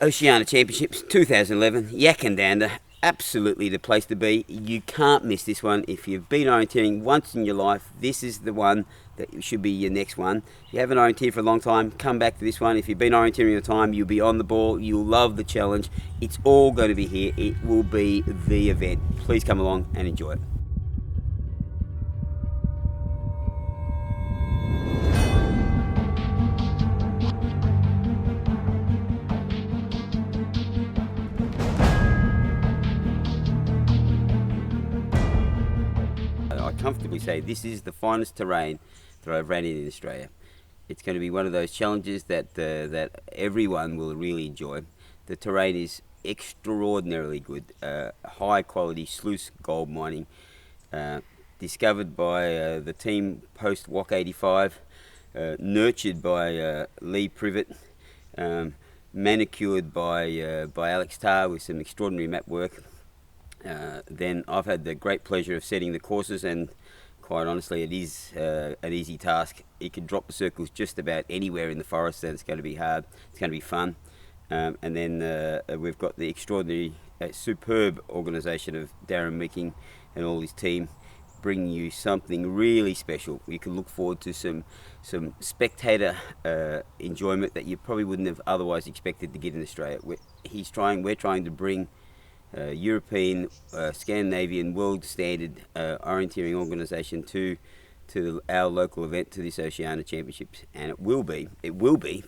Oceania Championships 2011, Yakandanda, absolutely the place to be. You can't miss this one. If you've been orienteering once in your life, this is the one that should be your next one. If you haven't orienteered for a long time, come back to this one. If you've been orienteering a time, you'll be on the ball, you'll love the challenge. It's all going to be here. It will be the event. Please come along and enjoy it. I comfortably say this is the finest terrain that I've ran in Australia. It's going to be one of those challenges that everyone will really enjoy. The terrain is extraordinarily good, high quality sluiced gold mining, discovered by the team post WOC 85, nurtured by Lee Privet, manicured by Alex Tarr with some extraordinary map work. Then I've had the great pleasure of setting the courses, and quite honestly it is an easy task. You can drop the circles just about anywhere in the forest and it's going to be hard, it's going to be fun. And then we've got the extraordinary, superb organisation of Darren Meeking and all his team bringing you something really special. You can look forward to some spectator enjoyment that you probably wouldn't have otherwise expected to get in Australia. We're trying to bring European, Scandinavian, world standard orienteering organisation to our local event, to this Oceania Championships, and it will be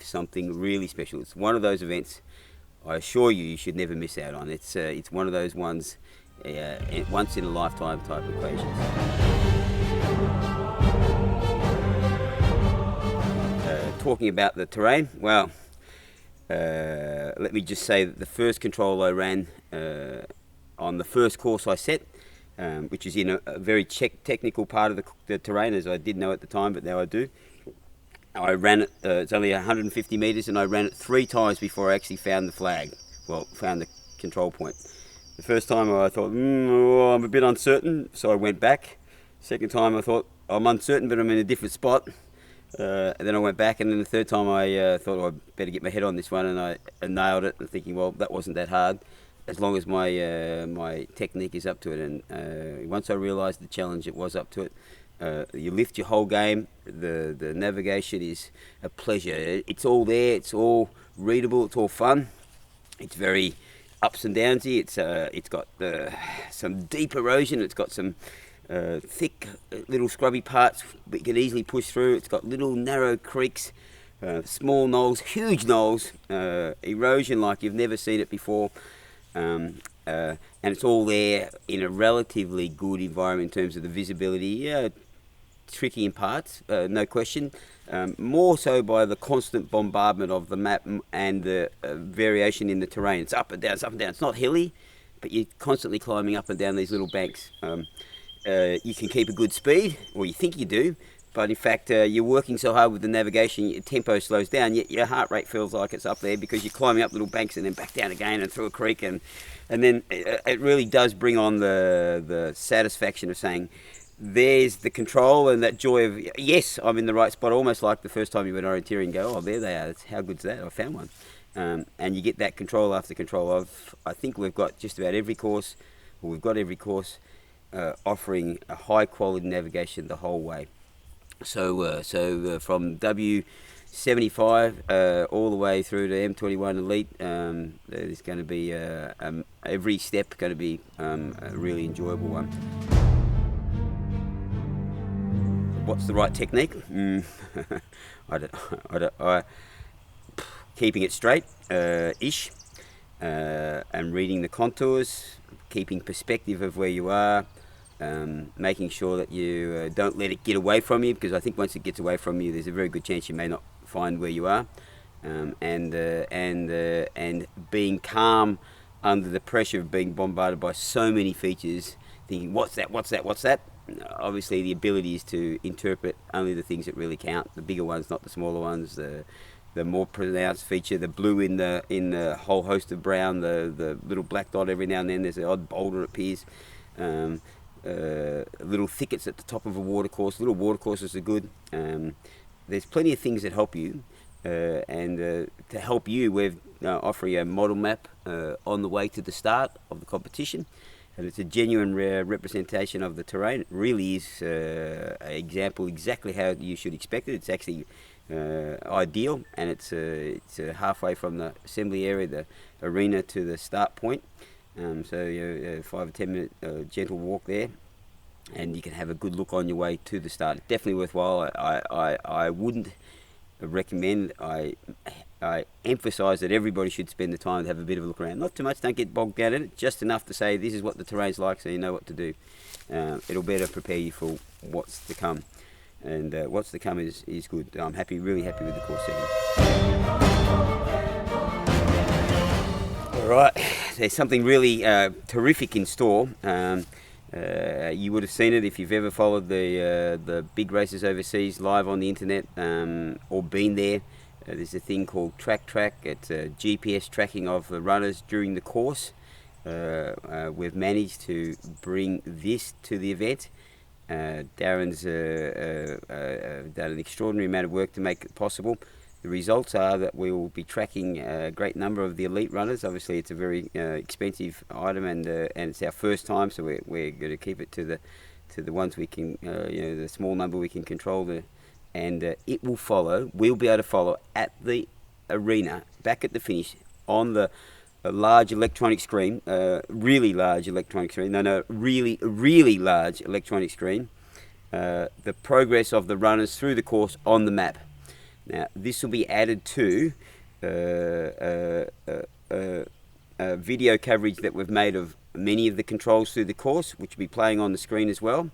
something really special. It's one of those events I assure you should never miss out on. It's one of those ones, once in a lifetime type occasions. Talking about the terrain, well, let me just say that the first control I ran on the first course I set, which is in a very technical part of the terrain, as I didn't know at the time, but now I do. I ran it, it's only 150 metres, and I ran it 3 times before I actually found the flag, found the control point. The first time I thought, I'm a bit uncertain, so I went back. Second time I thought, I'm uncertain, but I'm in a different spot. And then I went back, and then the third time I thought I'd better get my head on this one, and I nailed it, and thinking, well, that wasn't that hard, as long as my technique is up to it. And once I realised the challenge, it was up to it. You lift your whole game. The navigation is a pleasure. It's all there. It's all readable. It's all fun. It's very ups and downsy. It's got some deep erosion. It's got some thick little scrubby parts but you can easily push through. It's got little narrow creeks, small knolls, huge knolls, erosion like you've never seen it before, and it's all there in a relatively good environment in terms of the visibility. Tricky in parts, no question, more so by the constant bombardment of the map and the variation in the terrain. It's up and down, it's up and down. It's not hilly, but you're constantly climbing up and down these little banks. You can keep a good speed, or you think you do, but in fact you're working so hard with the navigation, your tempo slows down, yet your heart rate feels like it's up there because you're climbing up little banks and then back down again and through a creek, and then it really does bring on the satisfaction of saying, there's the control and that joy of, yes, I'm in the right spot, almost like the first time you went orienteering and go, oh, there they are, how good's that, I found one. And you get that control after control. I think we've got just about every course, or we've got every course offering a high quality navigation the whole way. So from W75 all the way through to M21 Elite, there's going to be every step going to be a really enjoyable one. What's the right technique? Keeping it straight, ish, and reading the contours, keeping perspective of where you are, making sure that you don't let it get away from you, because I think once it gets away from you, there's a very good chance you may not find where you are, and being calm under the pressure of being bombarded by so many features, thinking, what's that? Obviously the ability is to interpret only the things that really count, the bigger ones, not the smaller ones, the more pronounced feature, the blue in the whole host of brown, the little black dot every now and then, there's an odd boulder appears, little thickets at the top of a watercourse. Little watercourses are good. There's plenty of things that help you, and to help you, we're offering a model map on the way to the start of the competition. And it's a genuine representation of the terrain. It really is an example exactly how you should expect it. It's actually ideal, and it's halfway from the assembly area, the arena, to the start point. So 5 or 10 minute gentle walk there, and you can have a good look on your way to the start. It's definitely worthwhile. I wouldn't recommend, I emphasise that everybody should spend the time to have a bit of a look around. Not too much, don't get bogged down in it, just enough to say this is what the terrain's like, so you know what to do. It'll better prepare you for what's to come, and what's to come is good. I'm really happy with the course setting. Alright, there's something really terrific in store. You would have seen it if you've ever followed the big races overseas live on the internet, or been there. There's a thing called Track. It's GPS tracking of the runners during the course. We've managed to bring this to the event. Darren's done an extraordinary amount of work to make it possible. The results are that we will be tracking a great number of the elite runners. Obviously, it's a very expensive item, and it's our first time, so we're going to keep it to the ones we can, the small number we can control. And it will follow. We'll be able to follow at the arena, back at the finish, on a large electronic screen, really large electronic screen. Really large electronic screen. The progress of the runners through the course on the map. Now, this will be added to video coverage that we've made of many of the controls through the course, which will be playing on the screen as well.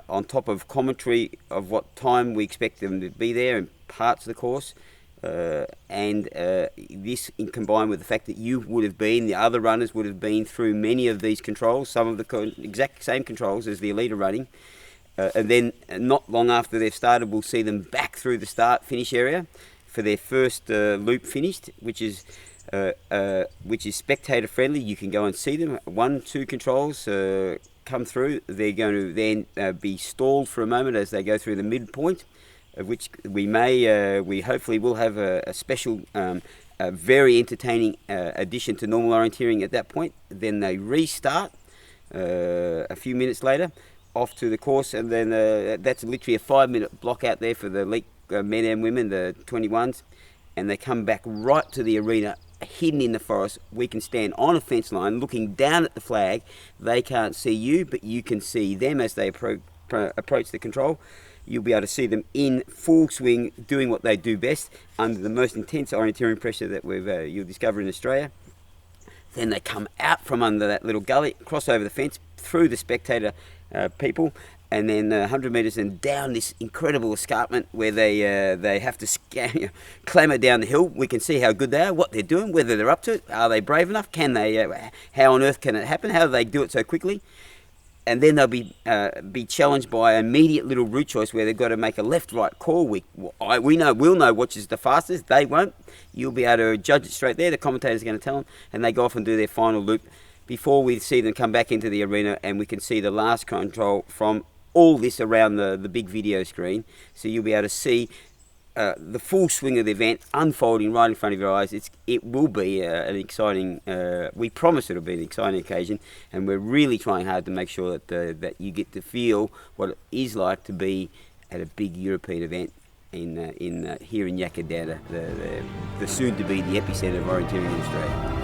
On top of commentary of what time we expect them to be there in parts of the course, and this combined with the fact that the other runners would have been through many of these controls, some of the exact same controls as the elite are running, and then not long after they've started, we'll see them back through the start-finish area for their first loop finished, which is spectator friendly. You can go and see them. 1, 2 controls come through. They're going to then be stalled for a moment as they go through the midpoint, of which we hopefully will have a special, a very entertaining addition to normal orienteering at that point. Then they restart a few minutes later, off to the course, and then that's literally a 5-minute block out there for the elite men and women, the 21s, and they come back right to the arena, hidden in the forest. We can stand on a fence line looking down at the flag. They can't see you, but you can see them as they approach the control. You'll be able to see them in full swing, doing what they do best under the most intense orienteering pressure that you'll discover in Australia. Then they come out from under that little gully, cross over the fence, through the spectator people, and then 100 metres and down this incredible escarpment where they have to clamber down the hill. We can see how good they are, what they're doing, whether they're up to it. Are they brave enough? Can they? How on earth can it happen? How do they do it so quickly? And then they'll be challenged by an immediate little route choice where they've got to make a left-right call. We'll know which is the fastest. They won't. You'll be able to judge it straight there. The commentator's going to tell them, and they go off and do their final loop before we see them come back into the arena, and we can see the last control from all this around the big video screen. So you'll be able to see the full swing of the event unfolding right in front of your eyes. It will be an exciting, we promise it'll be an exciting occasion, and we're really trying hard to make sure that you get to feel what it is like to be at a big European event here in Yakadata, the soon to be the epicenter of orienteering in Australia.